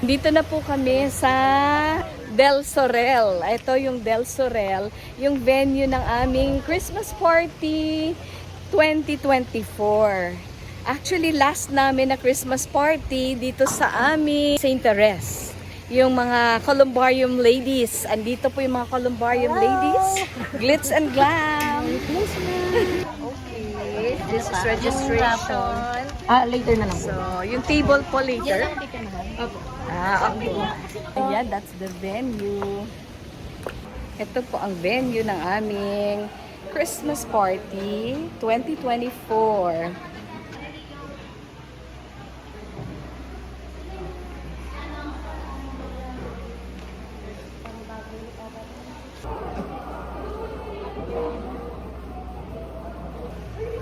Dito na po kami sa Del Sorel. Ito yung Del Sorel, yung venue ng aming Christmas Party 2024. Actually, last namin na Christmas party dito sa aming St. Therese. Yung mga Columbarium ladies. Andito po yung mga Columbarium ladies. Glitz and glam. Okay, this is registration. Later na lang po. So, yung table po later. Okay. Ayan, that's the venue. Ito po ang venue ng aming Christmas Party 2024.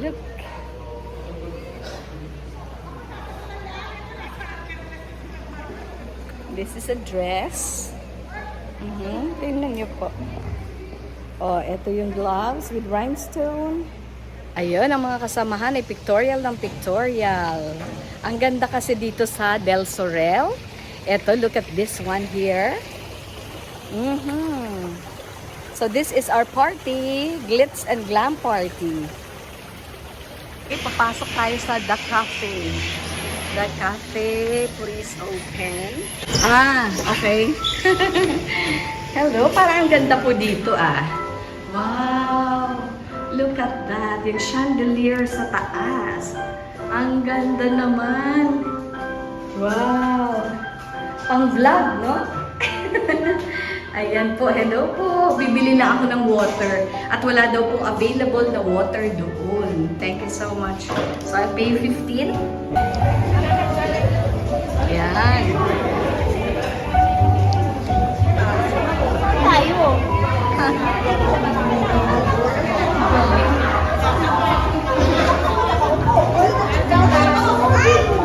Look. This is a dress. Tingnan niyo po. Oh, ito yung gloves with rhinestone. Ayun, ang mga kasamahan ay pictorial ng pictorial. Ang ganda kasi dito sa Del Sorel. Ito, look at this one here. So this is our party, Glitz and Glam Party. Okay, papasok tayo sa The Cafe. The cafe, please open. Okay. Hello, parang ang ganda po dito Wow! Look at that, yung chandelier sa taas. Ang ganda naman. Wow! Pang vlog, no? Ayan po, hello po. Bibili na ako ng water. At wala daw pong available na water doon. Thank you so much. So, I'll pay 15. Ayan. Tayo.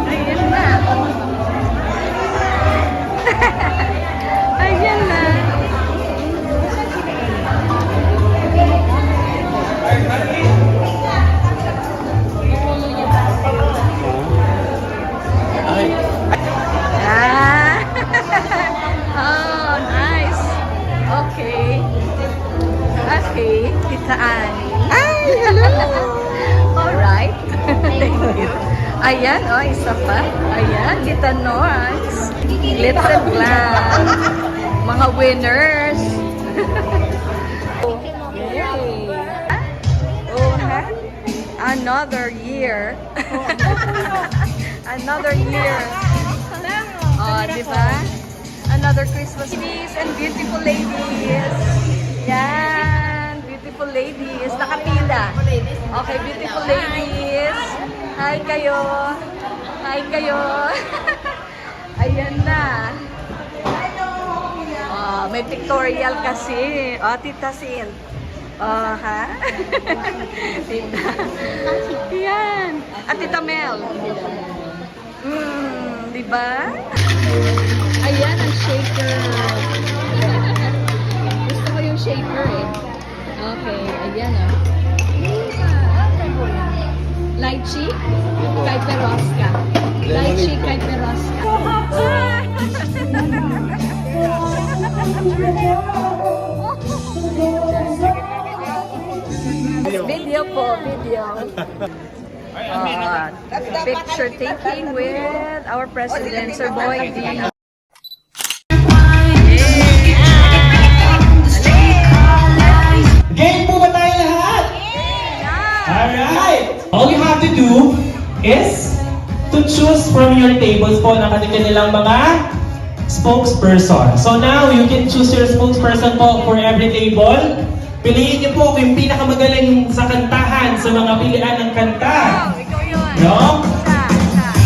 Ayan na. Ayan na. Oh, nice. Okay. Okay, Tita Annie. Hello. Alright. Thank you. Ayan, isa pa. Ayan, Tita Norns. Glitz and Glam. Mga winners. Yay. Another year. Another year. Diba? Another Christmas ladies and beautiful ladies. Yan. Beautiful ladies. Nakapila. Okay, beautiful ladies. Hi kayo. Hi kayo. Ayan na. May pictorial kasi. Tita Sin. Tita. Yan. At Tita Mel. Diba? Ayan ang shaker. Gusto ko yung shaker Okay, ayan Lychee kay Peroska. Lychee kay Peroska. Video po, video. Picture taking with our president, Sir Boy D. Game po ba tayo lahat? Alright! All you have to do is to choose from your tables po ng kanilang mga spokesperson. So now, you can choose your spokesperson po for every table. Piliin niyo po kung yung pinakamagaling sa kantahan sa mga pilihan ng kanta. No?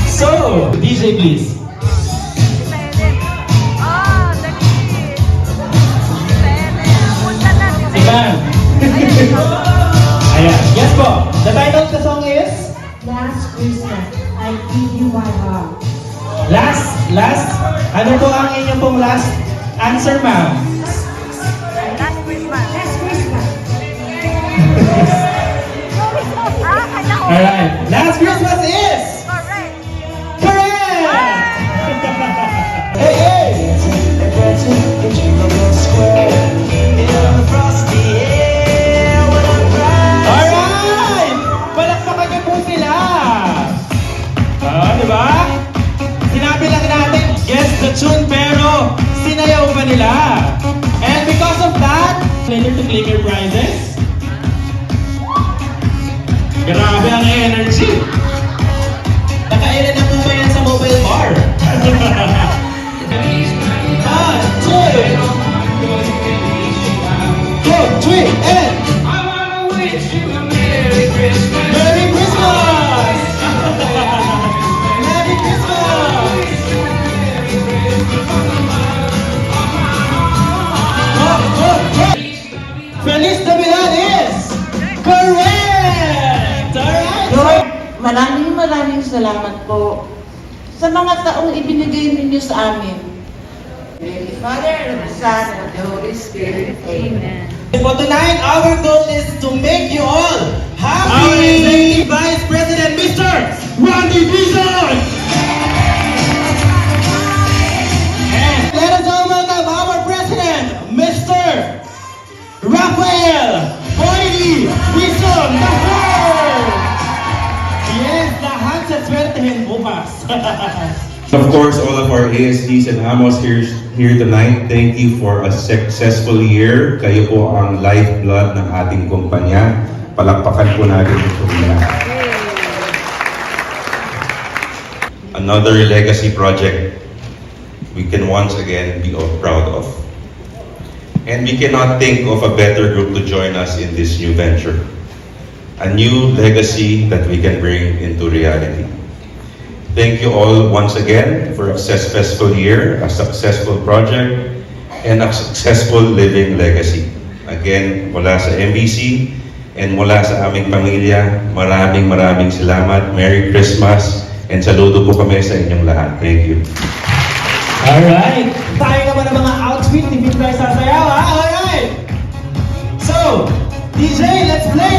So, DJ please. Ayan. Ayan. Yes po. The title of the song is? Last Christmas, I I give you my heart. Last. Ano po ang inyong pong last answer, ma'am? Last Christmas. Alright. Last Christmas is... Correct! Hey, hey! Alright! Palakpakan niyo po sila! Diba? Sinabi lang natin, guess the tune, pero sinayaw pa nila. And because of that, later to claim your prizes. Grabe ang energy! Nakailan na po ba yan sa mobile bar? 1, 2, 3, and... Merry Christmas! Merry Christmas! Feliz Navidad is correct! Alright! Lord, maraming salamat po sa mga taong ibinigay ninyo sa amin. Holy Father, and the Son, and the Holy Spirit. Amen. For tonight, our goal is to make you all happy! Our Executive Vice President, Mr. Randy Dizon! And let us all welcome our President, Mr. Rafael Boydi Dizon III! Yes, lahat sa swertehin bukas. Of course, all of our ASDs and AMOS here tonight, thank you for a successful year. Kayo po ang lifeblood ng ating kumpanya. Palakpakan po natin ito nila. Another legacy project we can once again be all proud of. And we cannot think of a better group to join us in this new venture. A new legacy that we can bring into reality. Thank you all once again for a successful year, a successful project, and a successful living legacy. Again, mula sa MBC and mula sa aming pamilya, maraming salamat. Merry Christmas and saludo po kami sa inyong lahat. Thank you. Alright! Tayo naman ang mga outfit, hindi tayo sasayaw ha? Alright! So, DJ, let's play